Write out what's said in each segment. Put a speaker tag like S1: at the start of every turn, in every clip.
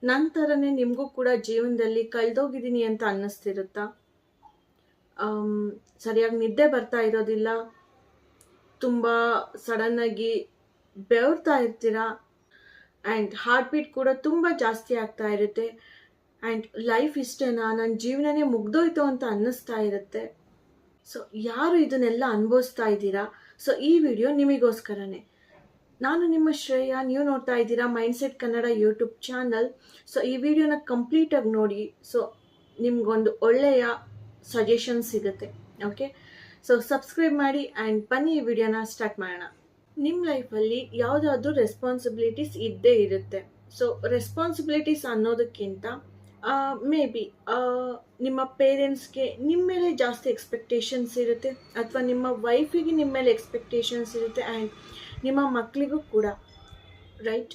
S1: ನಂತರನೇ ನಿಮಗೂ ಕೂಡ ಜೀವನದಲ್ಲಿ ಕಳೆದೋಗಿದ್ದೀನಿ ಅಂತ ಅನ್ನಿಸ್ತಿರುತ್ತಾ? ಸರಿಯಾಗಿ ನಿದ್ದೆ ಬರ್ತಾ ಇರೋದಿಲ್ಲ, ತುಂಬ ಸಡನ್ನಾಗಿ ಬೆವರ್ತಾ ಇರ್ತೀರಾ, ಆ್ಯಂಡ್ ಹಾರ್ಟ್ ಬೀಟ್ ಕೂಡ ತುಂಬ ಜಾಸ್ತಿ ಆಗ್ತಾ ಇರುತ್ತೆ, ಆ್ಯಂಡ್ ಲೈಫ್ ಇಷ್ಟೇನಾ, ನನ್ನ ಜೀವನನೇ ಮುಗ್ದೋಯ್ತು ಅಂತ ಅನ್ನಿಸ್ತಾ ಇರುತ್ತೆ. ಸೊ ಯಾರು ಇದನ್ನೆಲ್ಲ ಅನುಭವಿಸ್ತಾ ಇದ್ದೀರಾ, ಸೊ ಈ ವಿಡಿಯೋ ನಿಮಗೋಸ್ಕರನೇ. ನಾನು ನಿಮ್ಮ ಶ್ರೇಯ, ನೀವು ನೋಡ್ತಾ ಇದ್ದೀರಾ mindset Kannada YouTube channel. So ಈ ವಿಡಿಯೋನ ಕಂಪ್ಲೀಟಾಗಿ ನೋಡಿ, ಸೊ ನಿಮ್ಗೊಂದು ಒಳ್ಳೆಯ ಸಜೆಷನ್ ಸಿಗುತ್ತೆ. ಓಕೆ, ಸೊ ಸಬ್ಸ್ಕ್ರೈಬ್ ಮಾಡಿ ಆ್ಯಂಡ್ ಬನ್ನಿ ಈ ವಿಡಿಯೋನ ಸ್ಟಾರ್ಟ್ ಮಾಡೋಣ. ನಿಮ್ಮ ಲೈಫಲ್ಲಿ ಯಾವುದಾದ್ರೂ ರೆಸ್ಪಾನ್ಸಿಬಿಲಿಟೀಸ್ ಇದ್ದೇ ಇರುತ್ತೆ. ಸೊ ರೆಸ್ಪಾನ್ಸಿಬಿಲಿಟೀಸ್ ಅನ್ನೋದಕ್ಕಿಂತ ಮೇ ಬಿ ನಿಮ್ಮ ಪೇರೆಂಟ್ಸ್ಗೆ ನಿಮ್ಮ ಮೇಲೆ ಜಾಸ್ತಿ ಎಕ್ಸ್ಪೆಕ್ಟೇಷನ್ಸ್ ಇರುತ್ತೆ, ಅಥವಾ ನಿಮ್ಮ ವೈಫಿಗೆ ನಿಮ್ಮ ಮೇಲೆ ಎಕ್ಸ್ಪೆಕ್ಟೇಷನ್ಸ್ ಇರುತ್ತೆ, ಆ್ಯಂಡ್ ನಿಮ್ಮ ಮಕ್ಕಳಿಗೂ ಕೂಡ, ರೈಟ್,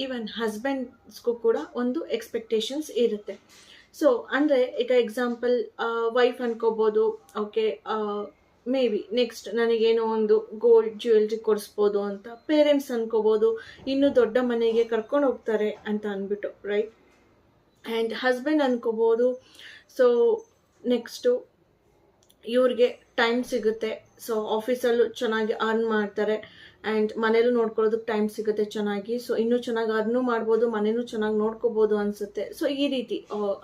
S1: ಈವನ್ ಹಸ್ಬೆಂಡ್ಸ್ಗೂ ಕೂಡ ಒಂದು ಎಕ್ಸ್ಪೆಕ್ಟೇಷನ್ಸ್ ಇರುತ್ತೆ. ಸೊ ಅಂದರೆ ಈಗ ಎಕ್ಸಾಂಪಲ್ ವೈಫ್ ಅನ್ಕೋಬೋದು, ಓಕೆ, ಮೇ ಬಿ ನೆಕ್ಸ್ಟ್ ನನಗೇನೋ ಒಂದು ಗೋಲ್ಡ್ ಜ್ಯುವೆಲ್ರಿ ಕೊಡಿಸ್ಬೋದು ಅಂತ. ಪೇರೆಂಟ್ಸ್ ಅನ್ಕೋಬೋದು ಇನ್ನೂ ದೊಡ್ಡ ಮನೆಗೆ ಕರ್ಕೊಂಡು ಹೋಗ್ತಾರೆ ಅಂತ ಅಂದ್ಬಿಟ್ಟು, ರೈಟ್. ಆ್ಯಂಡ್ ಹಸ್ಬೆಂಡ್ ಅನ್ಕೋಬೋದು, ಸೊ ನೆಕ್ಸ್ಟು ಇವ್ರಿಗೆ ಟೈಮ್ ಸಿಗುತ್ತೆ, ಸೊ ಆಫೀಸಲ್ಲೂ ಚೆನ್ನಾಗಿ ಅರ್ನ್ ಮಾಡ್ತಾರೆ, ಆ್ಯಂಡ್ ಮನೇಲೂ ನೋಡ್ಕೊಳ್ಳೋದಕ್ಕೆ ಟೈಮ್ ಸಿಗುತ್ತೆ ಚೆನ್ನಾಗಿ, ಸೊ ಇನ್ನೂ ಚೆನ್ನಾಗಿ ಅರ್ನು ಮಾಡ್ಬೋದು, ಮನೇನೂ ಚೆನ್ನಾಗಿ ನೋಡ್ಕೋಬೋದು ಅನಿಸುತ್ತೆ. ಸೊ ಈ ರೀತಿ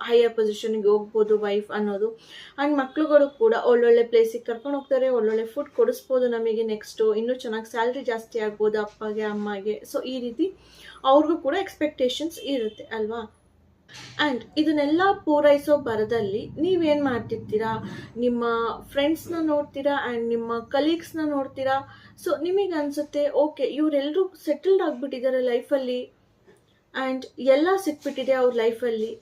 S1: ಹೈಯರ್ ಪೊಸಿಷನ್ಗೆ ಹೋಗ್ಬೋದು ವೈಫ್ ಅನ್ನೋದು. ಆ್ಯಂಡ್ ಮಕ್ಳುಗಳು ಕೂಡ ಒಳ್ಳೊಳ್ಳೆ ಪ್ಲೇಸಿಗೆ ಕರ್ಕೊಂಡು ಹೋಗ್ತಾರೆ, ಒಳ್ಳೊಳ್ಳೆ ಫುಡ್ ಕೊಡಿಸ್ಬೋದು ನಮಗೆ, ನೆಕ್ಸ್ಟು ಇನ್ನೂ ಚೆನ್ನಾಗಿ ಸ್ಯಾಲ್ರಿ ಜಾಸ್ತಿ ಆಗ್ಬೋದು ಅಪ್ಪಗೆ ಅಮ್ಮಗೆ. ಸೊ ಈ ರೀತಿ ಅವ್ರಿಗೂ ಕೂಡ ಎಕ್ಸ್ಪೆಕ್ಟೇಷನ್ಸ್ ಇರುತ್ತೆ ಅಲ್ವಾ. ಆ್ಯಂಡ್ ಇದನ್ನೆಲ್ಲ ಪೂರೈಸೋ ಬರದಲ್ಲಿ ನೀವೇನು ಮಾಡ್ತಿರ್ತೀರಾ, ನಿಮ್ಮ ಫ್ರೆಂಡ್ಸ್ನ ನೋಡ್ತೀರಾ ಆ್ಯಂಡ್ ನಿಮ್ಮ ಕಲೀಗ್ಸ್ನ ನೋಡ್ತೀರಾ. ಸೊ ನಿಮಗೆ ಅನಿಸುತ್ತೆ, ಓಕೆ, ಇವರೆಲ್ಲರೂ ಸೆಟಲ್ಡ್ ಆಗಿಬಿಟ್ಟಿದ್ದಾರೆ ಲೈಫಲ್ಲಿ, ಆ್ಯಂಡ್ ಎಲ್ಲ ಸಿಕ್ಬಿಟ್ಟಿದೆ ಅವ್ರ ಲೈಫಲ್ಲಿ,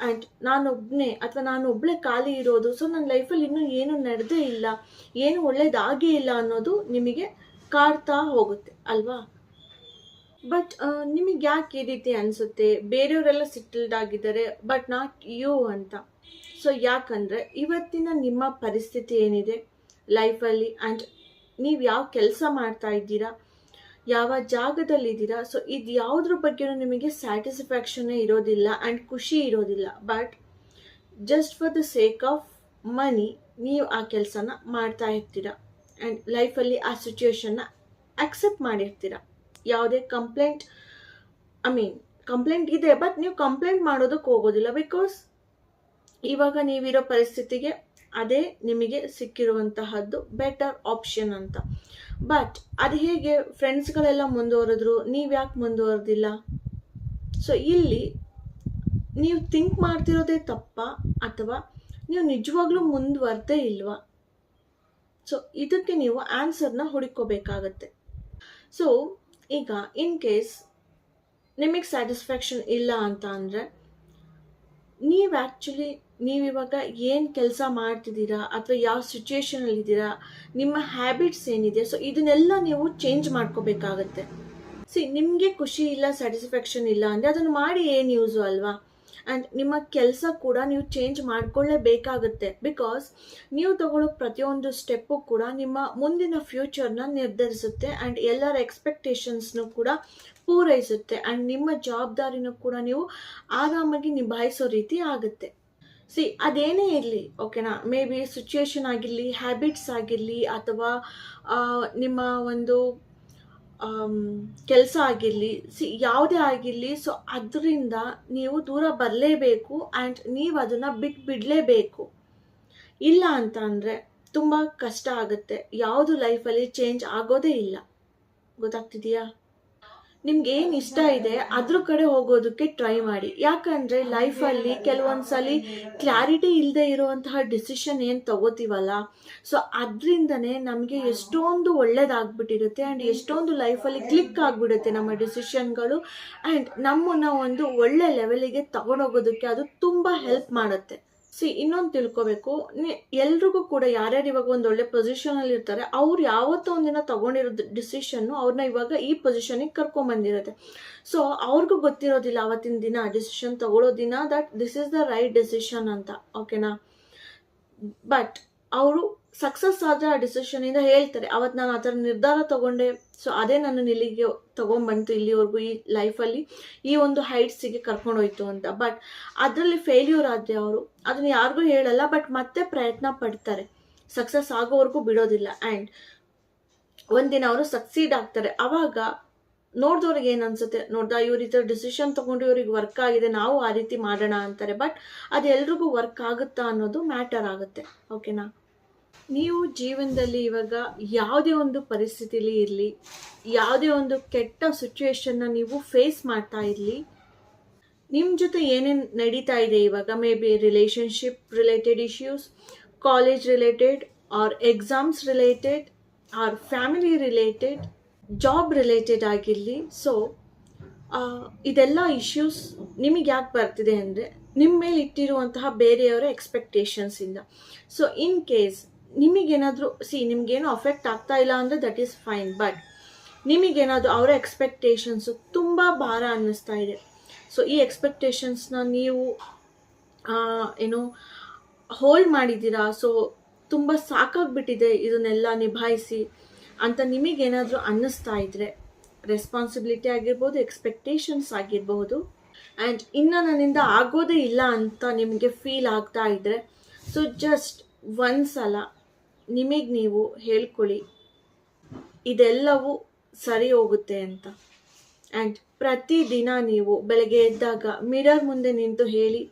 S1: ಆ್ಯಂಡ್ ನಾನೊಬ್ಬನೇ ಅಥವಾ ನಾನೊಬ್ಬಳೇ ಖಾಲಿ ಇರೋದು. ಸೊ ನನ್ನ ಲೈಫಲ್ಲಿ ಇನ್ನೂ ಏನೂ ನಡೆದೇ ಇಲ್ಲ, ಏನು ಒಳ್ಳೇದಾಗೇ ಇಲ್ಲ ಅನ್ನೋದು ನಿಮಗೆ ಕಾಡ್ತಾ ಹೋಗುತ್ತೆ ಅಲ್ವಾ. ಬಟ್ ನಿಮಗೆ ಯಾಕೆ ಈ ರೀತಿ ಅನಿಸುತ್ತೆ, ಬೇರೆಯವರೆಲ್ಲ ಸೆಟಲ್ಡ್ ಆಗಿದ್ದಾರೆ ಬಟ್ ನಾಟ್ ಯು ಅಂತ? ಸೊ ಯಾಕಂದರೆ ಇವತ್ತಿನ ನಿಮ್ಮ ಪರಿಸ್ಥಿತಿ ಏನಿದೆ ಲೈಫಲ್ಲಿ, ಆ್ಯಂಡ್ ನೀವು ಯಾವ ಕೆಲಸ ಮಾಡ್ತಾ ಇದ್ದೀರಾ, ಯಾವ ಜಾಗದಲ್ಲಿದ್ದೀರಾ, ಸೊ ಇದು ಯಾವುದ್ರ ಬಗ್ಗೆನೂ ನಿಮಗೆ ಸ್ಯಾಟಿಸ್ಫ್ಯಾಕ್ಷನ್ನೇ ಇರೋದಿಲ್ಲ ಆ್ಯಂಡ್ ಖುಷಿ ಇರೋದಿಲ್ಲ. But just for the sake of money ನೀವು ಆ ಕೆಲಸನ ಮಾಡ್ತಾ ಇರ್ತೀರ, ಆ್ಯಂಡ್ ಲೈಫಲ್ಲಿ ಆ ಸಿಚುವೇಶನ್ನ ಅಕ್ಸೆಪ್ಟ್ ಮಾಡಿರ್ತೀರ. ಯಾವುದೇ ಕಂಪ್ಲೇಂಟ್ ಇದೆ, ಬಟ್ ನೀವು ಕಂಪ್ಲೇಂಟ್ ಮಾಡೋದಕ್ಕೆ ಹೋಗೋದಿಲ್ಲ, ಬಿಕಾಸ್ ಇವಾಗ ನೀವಿರೋ ಪರಿಸ್ಥಿತಿಗೆ ಅದೇ ನಿಮಗೆ ಸಿಕ್ಕಿರುವಂತಹದ್ದು ಬೆಟರ್ ಆಪ್ಷನ್ ಅಂತ. ಬಟ್ ಅದು ಹೇಗೆ ಫ್ರೆಂಡ್ಸ್ಗಳೆಲ್ಲ ಮುಂದುವರೆದ್ರು, ನೀವು ಯಾಕೆ ಮುಂದುವರೆದಿಲ್ಲ? ಸೊ ಇಲ್ಲಿ ನೀವು ಥಿಂಕ್ ಮಾಡ್ತಿರೋದೇ ತಪ್ಪ, ಅಥವಾ ನೀವು ನಿಜವಾಗ್ಲೂ ಮುಂದುವರೆದೇ ಇಲ್ವಾ? ಸೊ ಇದಕ್ಕೆ ನೀವು ಆನ್ಸರ್ನ ಹುಡುಕೋಬೇಕಾಗತ್ತೆ. ಸೊ ಈಗ ಇನ್ ಕೇಸ್ ನಿಮಗೆ ಸ್ಯಾಟಿಸ್ಫ್ಯಾಕ್ಷನ್ ಇಲ್ಲ ಅಂತ ಅಂದರೆ, ನೀವಿವಾಗ ಏನು ಕೆಲಸ ಮಾಡ್ತಿದ್ದೀರಾ ಅಥವಾ ಯಾವ ಸಿಚುವೇಶನಲ್ಲಿದ್ದೀರಾ, ನಿಮ್ಮ ಹ್ಯಾಬಿಟ್ಸ್ ಏನಿದೆ, ಸೊ ಇದನ್ನೆಲ್ಲ ನೀವು ಚೇಂಜ್ ಮಾಡ್ಕೋಬೇಕಾಗತ್ತೆ. ನಿಮಗೆ ಖುಷಿ ಇಲ್ಲ, ಸ್ಯಾಟಿಸ್ಫ್ಯಾಕ್ಷನ್ ಇಲ್ಲ ಅಂದರೆ ಅದನ್ನು ಮಾಡಿ ಏನು ಯೂಸು ಅಲ್ವಾ. ಆ್ಯಂಡ್ ನಿಮ್ಮ ಕೆಲಸ ಕೂಡ ನೀವು ಚೇಂಜ್ ಮಾಡ್ಕೊಳ್ಳೇಬೇಕಾಗುತ್ತೆ, ಬಿಕಾಸ್ ನೀವು ತಗೊಳ್ಳೋ ಪ್ರತಿಯೊಂದು ಸ್ಟೆಪ್ಪು ಕೂಡ ನಿಮ್ಮ ಮುಂದಿನ ಫ್ಯೂಚರ್ನ ನಿರ್ಧರಿಸುತ್ತೆ, ಆ್ಯಂಡ್ ಎಲ್ಲರ ಎಕ್ಸ್ಪೆಕ್ಟೇಷನ್ಸ್ನು ಕೂಡ ಪೂರೈಸುತ್ತೆ, ಆ್ಯಂಡ್ ನಿಮ್ಮ ಜವಾಬ್ದಾರಿನೂ ಕೂಡ ನೀವು ಆರಾಮಾಗಿ ನಿಭಾಯಿಸೋ ರೀತಿ ಆಗುತ್ತೆ. ಅದೇನೇ ಇರಲಿ, ಓಕೆನಾ, ಮೇ ಬಿ ಸಿಚುವೇಶನ್ ಆಗಿರಲಿ, ಹ್ಯಾಬಿಟ್ಸ್ ಆಗಿರಲಿ, ಅಥವಾ ನಿಮ್ಮ ಒಂದು ಕೆಲಸ ಆಗಿರಲಿ, ಯಾವುದೇ ಆಗಿರಲಿ, ಸೊ ಅದರಿಂದ ನೀವು ದೂರ ಬರಲೇಬೇಕು, ಆ್ಯಂಡ್ ನೀವು ಅದನ್ನು ಬಿಡಲೇಬೇಕು. ಇಲ್ಲ ಅಂತ ಅಂದರೆ ತುಂಬ ಕಷ್ಟ ಆಗುತ್ತೆ, ಯಾವುದು ಲೈಫಲ್ಲಿ ಚೇಂಜ್ ಆಗೋದೇ ಇಲ್ಲ. ಗೊತ್ತಾಗ್ತಿದೆಯಾ? ನಿಮ್ಗೆ ಏನು ಇಷ್ಟ ಇದೆ ಅದ್ರ ಕಡೆ ಹೋಗೋದಕ್ಕೆ ಟ್ರೈ ಮಾಡಿ. ಯಾಕಂದರೆ ಲೈಫಲ್ಲಿ ಕೆಲವೊಂದ್ಸಲಿ ಕ್ಲಾರಿಟಿ ಇಲ್ಲದೆ ಇರುವಂತಹ ಡಿಸಿಷನ್ ಏನು ತಗೋತೀವಲ್ಲ, ಸೊ ಅದರಿಂದನೇ ನಮಗೆ ಎಷ್ಟೊಂದು ಒಳ್ಳೇದಾಗ್ಬಿಟ್ಟಿರುತ್ತೆ, ಆ್ಯಂಡ್ ಎಷ್ಟೊಂದು ಲೈಫಲ್ಲಿ ಕ್ಲಿಕ್ ಆಗಿಬಿಡುತ್ತೆ ನಮ್ಮ ಡಿಸಿಷನ್ಗಳು, ಆ್ಯಂಡ್ ನಮ್ಮನ್ನು ಒಂದು ಒಳ್ಳೆ ಲೆವೆಲಿಗೆ ತಗೊಂಡೋಗೋದಕ್ಕೆ ಅದು ತುಂಬ ಹೆಲ್ಪ್ ಮಾಡುತ್ತೆ. ಇನ್ನೊಂದು ತಿಳ್ಕೊಬೇಕು, ಎಲ್ರಿಗೂ ಕೂಡ ಯಾರ್ಯಾರು ಇವಾಗ ಒಂದು ಒಳ್ಳೆ ಪೊಸಿಷನಲ್ಲಿ ಇರ್ತಾರೆ, ಅವ್ರು ಯಾವತ್ತೋ ಒಂದಿನ ತಗೊಂಡಿರೋ ಡಿಸಿಷನ್ನು ಅವ್ರನ್ನ ಇವಾಗ ಈ ಪೊಸಿಷನಿಗೆ ಕರ್ಕೊಂಬಂದಿರುತ್ತೆ. ಸೊ ಅವ್ರಿಗೂ ಗೊತ್ತಿರೋದಿಲ್ಲ ಅವತ್ತಿನ ದಿನ ಡಿಸಿಷನ್ ತಗೊಳ್ಳೋ ದಿನ that this is the right decision ಅಂತ, ಓಕೆನಾ. ಬಟ್ ಅವರು ಸಕ್ಸಸ್ ಆದರೆ ಆ ಡಿಸಿಷನಿಂದ ಹೇಳ್ತಾರೆ, ಅವತ್ತು ನಾನು ಆ ಥರ ನಿರ್ಧಾರ ತಗೊಂಡೆ, ಸೊ ಅದೇ ನನ್ನ ಇಲ್ಲಿಗೆ ತೊಗೊಂಡ್ಬಂತು, ಇಲ್ಲಿವರೆಗೂ ಈ ಲೈಫಲ್ಲಿ ಈ ಒಂದು ಹೈಟ್ಸಿಗೆ ಕರ್ಕೊಂಡೋಯ್ತು ಅಂತ. ಬಟ್ ಅದರಲ್ಲಿ ಫೇಲ್ಯೂರ್ ಆದರೆ ಅವರು ಅದನ್ನು ಯಾರಿಗೂ ಹೇಳಲ್ಲ, ಬಟ್ ಮತ್ತೆ ಪ್ರಯತ್ನ ಪಡ್ತಾರೆ, ಸಕ್ಸಸ್ ಆಗೋವರೆಗೂ ಬಿಡೋದಿಲ್ಲ. ಆ್ಯಂಡ್ ಒಂದಿನ ಅವರು ಸಕ್ಸೀಡ್ ಆಗ್ತಾರೆ. ಆವಾಗ ನೋಡಿದವ್ರಿಗೆ ಏನು ಅನ್ಸುತ್ತೆ, ನೋಡ್ದಾ ಇವ್ರ ಈ ಥರ ಡಿಸಿಷನ್ ತೊಗೊಂಡು ಇವ್ರಿಗೆ ವರ್ಕ್ ಆಗಿದೆ, ನಾವು ಆ ರೀತಿ ಮಾಡೋಣ ಅಂತಾರೆ. ಬಟ್ ಅದು ಎಲ್ರಿಗೂ ವರ್ಕ್ ಆಗುತ್ತಾ ಅನ್ನೋದು ಮ್ಯಾಟರ್ ಆಗುತ್ತೆ. ಓಕೆನಾ? ನೀವು ಜೀವನದಲ್ಲಿ ಇವಾಗ ಯಾವುದೇ ಒಂದು ಪರಿಸ್ಥಿತಿಲಿ ಇರಲಿ, ಯಾವುದೇ ಒಂದು ಕೆಟ್ಟ ಸಿಚುವೇಶನ್ನ ನೀವು ಫೇಸ್ ಮಾಡ್ತಾ ಇರಲಿ, ನಿಮ್ಮ ಜೊತೆ ಏನೇನು ನಡೀತಾ ಇದೆ ಇವಾಗ, maybe relationship related issues, college related or exams related or family related, job related ಆಗಿರಲಿ. ಸೊ ಇದೆಲ್ಲ ಇಶ್ಯೂಸ್ ನಿಮಗೆ ಯಾಕೆ ಬರ್ತಿದೆ ಅಂದರೆ ನಿಮ್ಮ ಮೇಲೆ ಇಟ್ಟಿರುವಂತಹ ಬೇರೆಯವರ ಎಕ್ಸ್ಪೆಕ್ಟೇಷನ್ಸಿಂದ. ಸೊ ಇನ್ ಕೇಸ್ ನಿಮಗೇನಾದರೂ ನಿಮಗೇನು ಅಫೆಕ್ಟ್ ಆಗ್ತಾ ಇಲ್ಲ ಅಂದರೆ ದಟ್ ಈಸ್ ಫೈನ್, ಬಟ್ ನಿಮಗೇನಾದರೂ ಅವರ ಎಕ್ಸ್ಪೆಕ್ಟೇಷನ್ಸು ತುಂಬ ಭಾರ ಅನ್ನಿಸ್ತಾ ಇದೆ. ಸೊ ಈ ಎಕ್ಸ್ಪೆಕ್ಟೇಷನ್ಸ್ನ ನೀವು ಏನು ಹೋಲ್ಡ್ ಮಾಡಿದ್ದೀರಾ, ಸೊ ತುಂಬ ಸಾಕಾಗ್ಬಿಟ್ಟಿದೆ ಇದನ್ನೆಲ್ಲ ನಿಭಾಯಿಸಿ ಅಂತ ನಿಮಗೇನಾದರೂ ಅನ್ನಿಸ್ತಾ ಇದ್ರೆ, ರೆಸ್ಪಾನ್ಸಿಬಿಲಿಟಿ ಆಗಿರ್ಬೋದು, ಎಕ್ಸ್ಪೆಕ್ಟೇಷನ್ಸ್ ಆಗಿರಬಹುದು, ಆ್ಯಂಡ್ ಇನ್ನು ನನ್ನಿಂದ ಆಗೋದೇ ಇಲ್ಲ ಅಂತ ನಿಮಗೆ ಫೀಲ್ ಆಗ್ತಾ ಇದ್ರೆ, ಸೊ ಜಸ್ಟ್ ಒಂದ್ಸಲ ನಿಮಗೆ ನೀವು ಹೇಳ್ಕೊಳ್ಳಿ ಇದೆಲ್ಲವೂ ಸರಿ ಹೋಗುತ್ತೆ ಅಂತ. ಆ್ಯಂಡ್ ಪ್ರತಿದಿನ ನೀವು ಬೆಳಗ್ಗೆ ಎದ್ದಾಗ ಮಿರರ್ ಮುಂದೆ ನಿಂತು ಹೇಳಿ,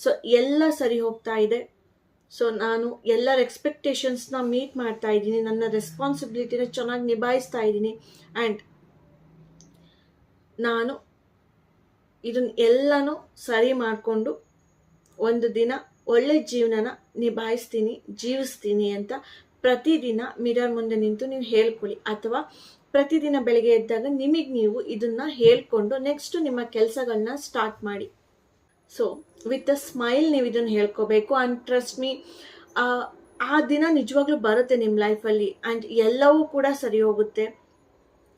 S1: ಸೊ ಎಲ್ಲ ಸರಿ ಹೋಗ್ತಾ ಇದೆ, ಸೊ ನಾನು ಎಲ್ಲರ ಎಕ್ಸ್ಪೆಕ್ಟೇಷನ್ಸ್ನ ಮೀಟ್ ಮಾಡ್ತಾ ಇದ್ದೀನಿ, ನನ್ನ ರೆಸ್ಪಾನ್ಸಿಬಿಲಿಟಿನ ಚೆನ್ನಾಗಿ ನಿಭಾಯಿಸ್ತಾ ಇದ್ದೀನಿ, ಆ್ಯಂಡ್ ನಾನು ಇದನ್ನ ಎಲ್ಲನೂ ಸರಿ ಮಾಡಿಕೊಂಡು ಒಂದು ದಿನ ಒಳ್ಳೆ ಜೀವನನ ಜೀವಿಸ್ತೀನಿ ಅಂತ ಪ್ರತಿದಿನ ಮಿರರ್ ಮುಂದೆ ನಿಂತು ನೀವು ಹೇಳ್ಕೊಳ್ಳಿ. ಅಥವಾ ಪ್ರತಿದಿನ ಬೆಳಗ್ಗೆ ಎದ್ದಾಗ ನಿಮಗೆ ನೀವು ಇದನ್ನ ಹೇಳ್ಕೊಂಡು ನೆಕ್ಸ್ಟ್ ನಿಮ್ಮ ಕೆಲಸಗಳನ್ನ ಸ್ಟಾರ್ಟ್ ಮಾಡಿ. ಸೊ ವಿತ್ ಅ ಸ್ಮೈಲ್ ನೀವು ಇದನ್ನು ಹೇಳ್ಕೋಬೇಕು. ಆ್ಯಂಡ್ ಟ್ರಸ್ಟ್ ಮೀ, ಆ ದಿನ ನಿಜವಾಗ್ಲೂ ಬರುತ್ತೆ ನಿಮ್ಮ ಲೈಫಲ್ಲಿ, ಆ್ಯಂಡ್ ಎಲ್ಲವೂ ಕೂಡ ಸರಿ ಹೋಗುತ್ತೆ.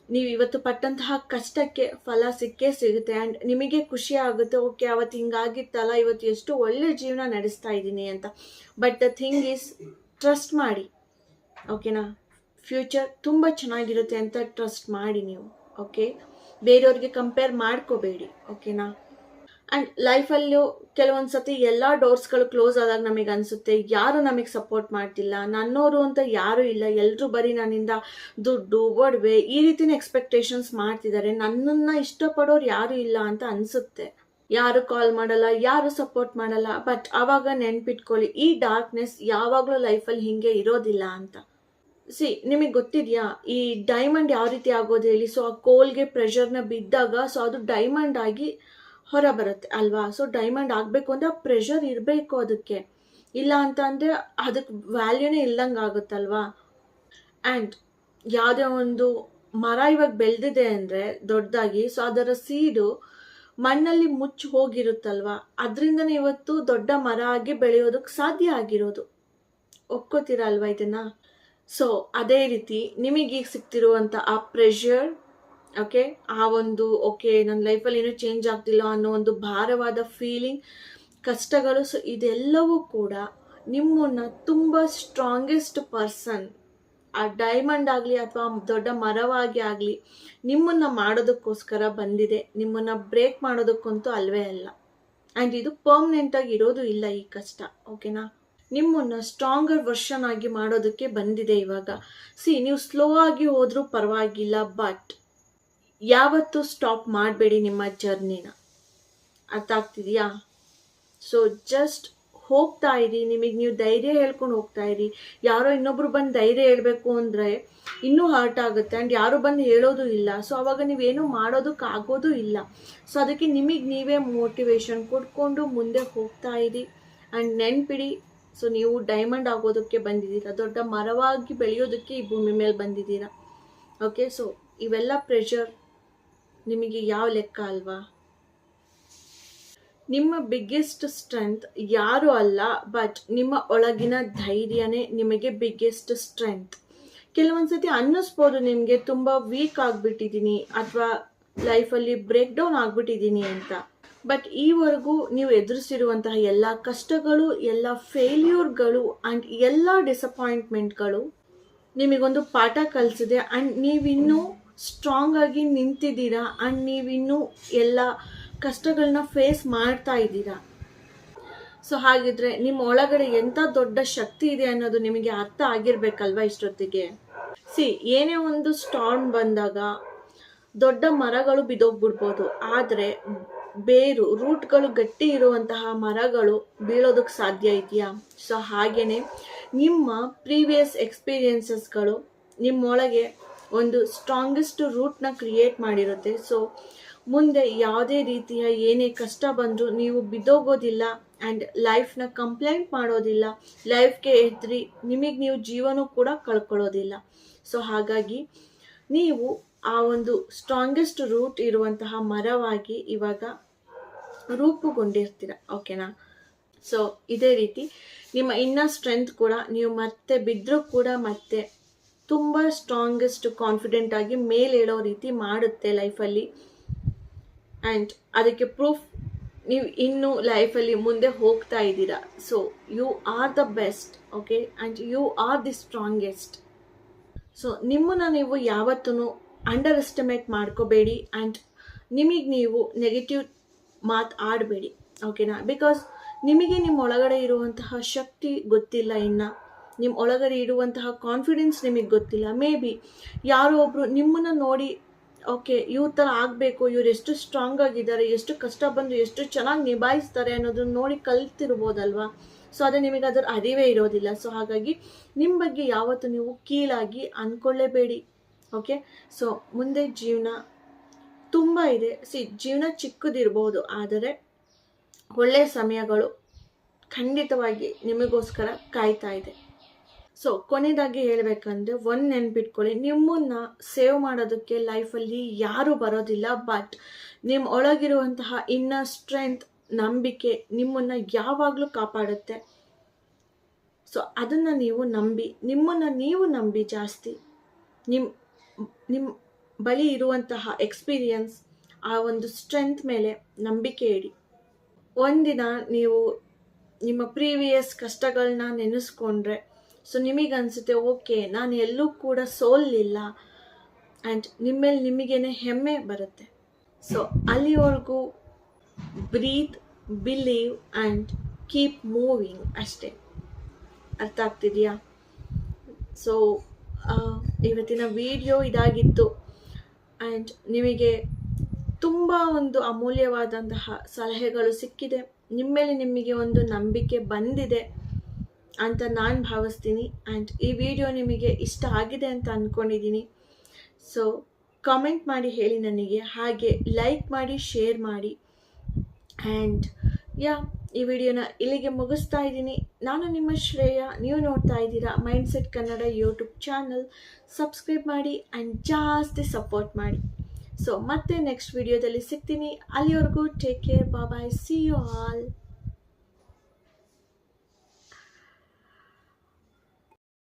S1: ನೀವು ಇವತ್ತು ಪಟ್ಟಂತಹ ಕಷ್ಟಕ್ಕೆ ಫಲ ಸಿಕ್ಕೇ ಸಿಗುತ್ತೆ, ಆ್ಯಂಡ್ ನಿಮಗೆ ಖುಷಿ ಆಗುತ್ತೆ, ಓಕೆ ಅವತ್ತು ಹಿಂಗಾಗಿತ್ತಲ್ಲ, ಇವತ್ತು ಎಷ್ಟು ಒಳ್ಳೆ ಜೀವನ ನಡೆಸ್ತಾ ಇದ್ದೀನಿ ಅಂತ. But the thing is, trust ಮಾಡಿ, ಓಕೆನಾ? ಫ್ಯೂಚರ್ ತುಂಬ ಚೆನ್ನಾಗಿರುತ್ತೆ ಅಂತ ಟ್ರಸ್ಟ್ ಮಾಡಿ ನೀವು, ಓಕೆ? ಬೇರೆಯವ್ರಿಗೆ ಕಂಪೇರ್ ಮಾಡ್ಕೋಬೇಡಿ, ಓಕೆನಾ? ಆ್ಯಂಡ್ ಲೈಫಲ್ಲೂ ಕೆಲವೊಂದು ಸತಿ ಎಲ್ಲ ಡೋರ್ಸ್ಗಳು ಕ್ಲೋಸ್ ಆದಾಗ ನಮಗೆ ಅನಿಸುತ್ತೆ, ಯಾರು ನಮಗೆ ಸಪೋರ್ಟ್ ಮಾಡ್ತಿಲ್ಲ, ನನ್ನೋರು ಅಂತ ಯಾರೂ ಇಲ್ಲ, ಎಲ್ಲರೂ ಬರೀ ನನ್ನಿಂದ ದುಡ್ಡು, ಒಡವೆ ಈ ರೀತಿನ ಎಕ್ಸ್ಪೆಕ್ಟೇಷನ್ಸ್ ಮಾಡ್ತಿದ್ದಾರೆ, ನನ್ನನ್ನು ಇಷ್ಟಪಡೋರು ಯಾರೂ ಇಲ್ಲ ಅಂತ ಅನಿಸುತ್ತೆ. ಯಾರು ಕಾಲ್ ಮಾಡಲ್ಲ, ಯಾರು ಸಪೋರ್ಟ್ ಮಾಡಲ್ಲ. ಬಟ್ ಆವಾಗ ನೆನ್ಪಿಟ್ಕೊಳ್ಳಿ, ಈ ಡಾರ್ಕ್ನೆಸ್ ಯಾವಾಗಲೂ ಲೈಫಲ್ಲಿ ಹಿಂಗೆ ಇರೋದಿಲ್ಲ ಅಂತ. ನಿಮಗೆ ಗೊತ್ತಿದೆಯಾ ಈ ಡೈಮಂಡ್ ಯಾವ ರೀತಿ ಆಗೋದು ಹೇಳಿ? ಸೊ ಆ ಕೋಲ್ಗೆ ಪ್ರೆಷರ್ನ ಬಿದ್ದಾಗ ಸೊ ಅದು ಡೈಮಂಡ್ ಆಗಿ ಹೊರ ಬರುತ್ತೆ ಅಲ್ವಾ? ಸೊ ಡೈಮಂಡ್ ಆಗಬೇಕು ಅಂದರೆ ಆ ಪ್ರೆಷರ್ ಇರಬೇಕು ಅದಕ್ಕೆ, ಇಲ್ಲ ಅಂತ ಅಂದರೆ ಅದಕ್ಕೆ ವ್ಯಾಲ್ಯೂನೇ ಇಲ್ದಂಗೆ ಆಗುತ್ತಲ್ವಾ? ಆ್ಯಂಡ್ ಯಾವುದೇ ಒಂದು ಮರ ಇವಾಗ ಬೆಳೆದಿದೆ ಅಂದರೆ ದೊಡ್ಡದಾಗಿ, ಸೊ ಅದರ ಸೀಡು ಮಣ್ಣಲ್ಲಿ ಮುಚ್ಚಿ ಹೋಗಿರುತ್ತಲ್ವಾ, ಅದರಿಂದನೇ ಇವತ್ತು ದೊಡ್ಡ ಮರ ಆಗಿ ಬೆಳೆಯೋದಕ್ಕೆ ಸಾಧ್ಯ ಆಗಿರೋದು. ಒಪ್ಕೋತೀರಾ ಅಲ್ವಾ ಇದನ್ನ? ಸೊ ಅದೇ ರೀತಿ ನಿಮಗೀಗ ಸಿಗ್ತಿರುವಂಥ ಆ ಪ್ರೆಷರ್, ಓಕೆ, ಆ ಒಂದು ನನ್ನ ಲೈಫಲ್ಲಿ ಏನೂ ಚೇಂಜ್ ಆಗ್ತಿಲ್ಲ ಅನ್ನೋ ಒಂದು ಭಾರವಾದ ಫೀಲಿಂಗ್, ಕಷ್ಟಗಳು, ಸೊ ಇದೆಲ್ಲವೂ ಕೂಡ ನಿಮ್ಮನ್ನು ತುಂಬ ಸ್ಟ್ರಾಂಗೆಸ್ಟ್ ಪರ್ಸನ್, ಆ ಡೈಮಂಡ್ ಆಗಲಿ ಅಥವಾ ದೊಡ್ಡ ಮರವಾಗಿ ಆಗಲಿ ನಿಮ್ಮನ್ನು ಮಾಡೋದಕ್ಕೋಸ್ಕರ ಬಂದಿದೆ, ನಿಮ್ಮನ್ನು ಬ್ರೇಕ್ ಮಾಡೋದಕ್ಕಂತೂ ಅಲ್ವೇ ಅಲ್ಲ. ಆ್ಯಂಡ್ ಇದು ಪರ್ಮನೆಂಟಾಗಿ ಇರೋದು ಇಲ್ಲ ಈ ಕಷ್ಟ, ಓಕೆನಾ? ನಿಮ್ಮನ್ನು ಸ್ಟ್ರಾಂಗರ್ ವರ್ಷನ್ ಆಗಿ ಮಾಡೋದಕ್ಕೆ ಬಂದಿದೆ ಇವಾಗ. ನೀವು ಸ್ಲೋ ಆಗಿ ಹೋದರೂ ಪರವಾಗಿಲ್ಲ, ಬಟ್ ಯಾವತ್ತೂ ಸ್ಟಾಪ್ ಮಾಡಬೇಡಿ ನಿಮ್ಮ ಜರ್ನಿನ. ಅರ್ಥ ಆಗ್ತಿದೆಯಾ? ಸೊ ಜಸ್ಟ್ ಹೋಗ್ತಾ ಇರಿ, ನಿಮಗೆ ನೀವು ಧೈರ್ಯ ಹೇಳ್ಕೊಂಡು ಹೋಗ್ತಾ ಇರಿ. ಯಾರೋ ಇನ್ನೊಬ್ರು ಬಂದು ಧೈರ್ಯ ಹೇಳಬೇಕು ಅಂದರೆ ಇನ್ನೂ ಹರ್ಟ್ ಆಗುತ್ತೆ, ಆ್ಯಂಡ್ ಯಾರು ಬಂದು ಹೇಳೋದು ಇಲ್ಲ. ಸೊ ಅವಾಗ ನೀವೇನು ಮಾಡೋದಕ್ಕಾಗೋದು ಇಲ್ಲ. ಸೊ ಅದಕ್ಕೆ ನಿಮಗೆ ನೀವೇ ಮೋಟಿವೇಶನ್ ಕೊಡ್ಕೊಂಡು ಮುಂದೆ ಹೋಗ್ತಾ ಇರಿ. ಆ್ಯಂಡ್ ನೆನ್ಪಿಡಿ, ಸೊ ನೀವು ಡೈಮಂಡ್ ಆಗೋದಕ್ಕೆ ಬಂದಿದ್ದೀರಾ, ದೊಡ್ಡ ಮರವಾಗಿ ಬೆಳೆಯೋದಕ್ಕೆ ಈ ಭೂಮಿ ಮೇಲೆ ಬಂದಿದ್ದೀರಾ, ಓಕೆ? ಸೊ ಇವೆಲ್ಲ ಪ್ರೆಷರ್ ನಿಮಗೆ ಯಾವ ಲೆಕ್ಕ ಅಲ್ವಾ? ನಿಮ್ಮ ಬಿಗ್ಗೆಸ್ಟ್ ಸ್ಟ್ರೆಂತ್ ಯಾರು ಅಲ್ಲ, ಬಟ್ ನಿಮ್ಮ ಒಳಗಿನ ಧೈರ್ಯನೇ ನಿಮಗೆ ಬಿಗ್ಗೆಸ್ಟ್ ಸ್ಟ್ರೆಂತ್. ಕೆಲವೊಂದ್ಸತಿ ಅನ್ನಿಸ್ಬೋದು ನಿಮಗೆ ತುಂಬ ವೀಕ್ ಆಗಿಬಿಟ್ಟಿದ್ದೀನಿ ಅಥವಾ ಲೈಫಲ್ಲಿ ಬ್ರೇಕ್ ಡೌನ್ ಆಗಿಬಿಟ್ಟಿದ್ದೀನಿ ಅಂತ, ಬಟ್ ಈವರೆಗೂ ನೀವು ಎದುರಿಸಿರುವಂತಹ ಎಲ್ಲ ಕಷ್ಟಗಳು, ಎಲ್ಲ ಫೇಲ್ಯೂರ್ಗಳು ಆ್ಯಂಡ್ ಎಲ್ಲ ಡಿಸಪಾಯಿಂಟ್ಮೆಂಟ್ಗಳು ನಿಮಗೊಂದು ಪಾಠ ಕಲಿಸಿದೆ. ಆ್ಯಂಡ್ ನೀವಿನ್ನೂ ಸ್ಟ್ರಾಂಗ್ ಆಗಿ ನಿಂತಿದ್ದೀರಾ ಆ್ಯಂಡ್ ನೀವಿನ್ನೂ ಎಲ್ಲ ಕಷ್ಟಗಳನ್ನ ಫೇಸ್ ಮಾಡ್ತಾ ಇದ್ದೀರಾ. ಸೊ ಹಾಗಿದ್ರೆ ನಿಮ್ಮ ಒಳಗಡೆ ಎಂಥ ದೊಡ್ಡ ಶಕ್ತಿ ಇದೆ ಅನ್ನೋದು ನಿಮಗೆ ಅರ್ಥ ಆಗಿರ್ಬೇಕಲ್ವಾ ಇಷ್ಟೊತ್ತಿಗೆ. ಏನೇ ಒಂದು ಸ್ಟಾರ್ಮ್ ಬಂದಾಗ ದೊಡ್ಡ ಮರಗಳು ಬಿದ್ದೋಗ್ಬಿಡ್ಬೋದು, ಆದರೆ ಬೇರು ರೂಟ್ಗಳು ಗಟ್ಟಿ ಇರುವಂತಹ ಮರಗಳು ಬೀಳೋದಕ್ಕೆ ಸಾಧ್ಯ ಇದೆಯಾ? ಸೊ ಹಾಗೇನೆ ನಿಮ್ಮ ಪ್ರೀವಿಯಸ್ ಎಕ್ಸ್ಪೀರಿಯನ್ಸಸ್ಗಳು ನಿಮ್ಮೊಳಗೆ ಒಂದು ಸ್ಟ್ರಾಂಗೆಸ್ಟ್ ರೂಟ್ನ ಕ್ರಿಯೇಟ್ ಮಾಡಿರುತ್ತೆ. ಸೊ ಮುಂದೆ ಯಾವುದೇ ರೀತಿಯ ಏನೇ ಕಷ್ಟ ಬಂದರೂ ನೀವು ಬಿದ್ದೋಗೋದಿಲ್ಲ ಆ್ಯಂಡ್ ಲೈಫ್ನ ಕಂಪ್ಲೇಂಟ್ ಮಾಡೋದಿಲ್ಲ, ಲೈಫ್ಗೆ ಎದ್ರಿ ನಿಮಗೆ ನೀವು ಜೀವನೂ ಕೂಡ ಕಳ್ಕೊಳ್ಳೋದಿಲ್ಲ. ಸೊ ಹಾಗಾಗಿ ನೀವು ಆ ಒಂದು ಸ್ಟ್ರಾಂಗೆಸ್ಟ್ ರೂಟ್ ಇರುವಂತಹ ಮರವಾಗಿ ಇವಾಗ ರೂಪುಗೊಂಡಿರ್ತೀರ, ಓಕೆನಾ? ಸೊ ಇದೇ ರೀತಿ ನಿಮ್ಮ ಇನ್ನರ್ ಸ್ಟ್ರೆಂತ್ ಕೂಡ ನೀವು ಮತ್ತೆ ಬಿದ್ದರೂ ಕೂಡ ಮತ್ತೆ ತುಂಬ ಸ್ಟ್ರಾಂಗೆಸ್ಟ್ ಕಾನ್ಫಿಡೆಂಟ್ ಆಗಿ ಮೇಲೇಳೋ ರೀತಿ ಮಾಡುತ್ತೆ ಲೈಫಲ್ಲಿ. ಆ್ಯಂಡ್ ಅದಕ್ಕೆ ಪ್ರೂಫ್ ನೀವು ಇನ್ನೂ ಲೈಫಲ್ಲಿ ಮುಂದೆ ಹೋಗ್ತಾ ಇದ್ದೀರಾ. So you are the best, okay, and you are the strongest. So ನಿಮ್ಮನ್ನು ನೀವು ಯಾವತ್ತೂ ಅಂಡರ್ ಎಸ್ಟಿಮೇಟ್ ಮಾಡ್ಕೋಬೇಡಿ ಆ್ಯಂಡ್ ನಿಮಗೆ ನೀವು ನೆಗೆಟಿವ್ ಮಾತು ಆಡಬೇಡಿ, ಓಕೆನಾ? ಬಿಕಾಸ್ ನಿಮಗೆ ನಿಮ್ಮ ಒಳಗಡೆ ಇರುವಂತಹ ಶಕ್ತಿ ಗೊತ್ತಿಲ್ಲ, ಇನ್ನು ನಿಮ್ಮ ಒಳಗಡೆ ಇರುವಂತಹ ಕಾನ್ಫಿಡೆನ್ಸ್ ನಿಮಗೆ ಗೊತ್ತಿಲ್ಲ. ಮೇ ಬಿ ಯಾರೋ ಒಬ್ಬರು ನಿಮ್ಮನ್ನು ನೋಡಿ ಓಕೆ ಇವ್ರ ಥರ ಆಗಬೇಕು, ಇವ್ರು ಎಷ್ಟು ಸ್ಟ್ರಾಂಗ್ ಆಗಿದ್ದಾರೆ, ಎಷ್ಟು ಕಷ್ಟ ಬಂದು ಎಷ್ಟು ಚೆನ್ನಾಗಿ ನಿಭಾಯಿಸ್ತಾರೆ ಅನ್ನೋದನ್ನ ನೋಡಿ ಕಲ್ತಿರ್ಬೋದಲ್ವಾ. ಸೊ ಅದೇ ನಿಮಗೆ ಅದರ ಅರಿವೇ ಇರೋದಿಲ್ಲ. ಸೊ ಹಾಗಾಗಿ ನಿಮ್ಮ ಬಗ್ಗೆ ಯಾವತ್ತೂ ನೀವು ಕೀಳಾಗಿ ಅಂದ್ಕೊಳ್ಳೇಬೇಡಿ, ಓಕೆ? ಸೊ ಮುಂದೆ ಜೀವನ ತುಂಬ ಇದೆ. ಜೀವನ ಚಿಕ್ಕದಿರ್ಬೋದು, ಆದರೆ ಒಳ್ಳೆಯ ಸಮಯಗಳು ಖಂಡಿತವಾಗಿ ನಿಮಗೋಸ್ಕರ ಕಾಯ್ತಾ ಇದೆ. ಸೊ ಕೊನೆಯದಾಗಿ ಹೇಳಬೇಕಂದ್ರೆ ಒಂದು ನೆನ್ಪಿಟ್ಕೊಳ್ಳಿ, ನಿಮ್ಮನ್ನು ಸೇವ್ ಮಾಡೋದಕ್ಕೆ ಲೈಫಲ್ಲಿ ಯಾರೂ ಬರೋದಿಲ್ಲ, ಬಟ್ ನಿಮ್ಮ ಒಳಗಿರುವಂತಹ ಇನ್ನರ್ ಸ್ಟ್ರೆಂತ್, ನಂಬಿಕೆ ನಿಮ್ಮನ್ನು ಯಾವಾಗಲೂ ಕಾಪಾಡುತ್ತೆ. ಸೊ ಅದನ್ನು ನೀವು ನಂಬಿ, ನಿಮ್ಮನ್ನು ನೀವು ನಂಬಿ ಜಾಸ್ತಿ. ನಿಮ್ಮ ಬಳಿ ಇರುವಂತಹ ಎಕ್ಸ್ಪೀರಿಯನ್ಸ್, ಆ ಒಂದು ಸ್ಟ್ರೆಂತ್ ಮೇಲೆ ನಂಬಿಕೆ ಇಡಿ. ಒಂದಿನ ನೀವು ನಿಮ್ಮ ಪ್ರೀವಿಯಸ್ ಕಷ್ಟಗಳನ್ನ ನೆನೆಸ್ಕೊಂಡ್ರೆ ಸೊ ನಿಮಗನ್ಸುತ್ತೆ ಓಕೆ ನಾನು ಎಲ್ಲೂ ಕೂಡ ಸೋಲಿಲ್ಲ ಆ್ಯಂಡ್ ನಿಮ್ಮೇಲೆ ನಿಮಗೇನೆ ಹೆಮ್ಮೆ ಬರುತ್ತೆ. ಸೊ ಅಲ್ಲಿವರೆಗೂ breathe, believe and keep moving ಅಷ್ಟೇ. ಅರ್ಥ ಆಗ್ತಿದೆಯಾ? ಸೊ ಇವತ್ತಿನ ವಿಡಿಯೋ ಇದಾಗಿತ್ತು ಆ್ಯಂಡ್ ನಿಮಗೆ ತುಂಬ ಒಂದು ಅಮೂಲ್ಯವಾದಂತಹ ಸಲಹೆಗಳು ಸಿಕ್ಕಿದೆ, ನಿಮ್ಮ ಮೇಲೆ ನಿಮಗೆ ಒಂದು ನಂಬಿಕೆ ಬಂದಿದೆ ಅಂತ ನಾನು ಭಾವಿಸ್ತೀನಿ. ಆ್ಯಂಡ್ ಈ ವಿಡಿಯೋ ನಿಮಗೆ ಇಷ್ಟ ಆಗಿದೆ ಅಂತ ಅಂದ್ಕೊಂಡಿದ್ದೀನಿ. ಸೊ ಕಾಮೆಂಟ್ ಮಾಡಿ ಹೇಳಿ ನನಗೆ, ಹಾಗೆ ಲೈಕ್ ಮಾಡಿ, ಶೇರ್ ಮಾಡಿ. ಆ್ಯಂಡ್ ಈ ವಿಡಿಯೋನ ಇಲ್ಲಿಗೆ ಮುಗಿಸ್ತಾ ಇದ್ದೀನಿ. ನಾನು ನಿಮ್ಮ ಶ್ರೇಯಾ, ನೀವು ನೋಡ್ತಾ ಇದ್ದೀರಾ mindset Kannada YouTube channel. Subscribe ಮಾಡಿ ಆ್ಯಂಡ್ ಜಾಸ್ತಿ ಸಪೋರ್ಟ್ ಮಾಡಿ. ಸೊ ಮತ್ತೆ ನೆಕ್ಸ್ಟ್ ವಿಡಿಯೋದಲ್ಲಿ ಸಿಗ್ತೀನಿ. ಅಲ್ಲಿವರೆಗೂ take care, bye, see you all.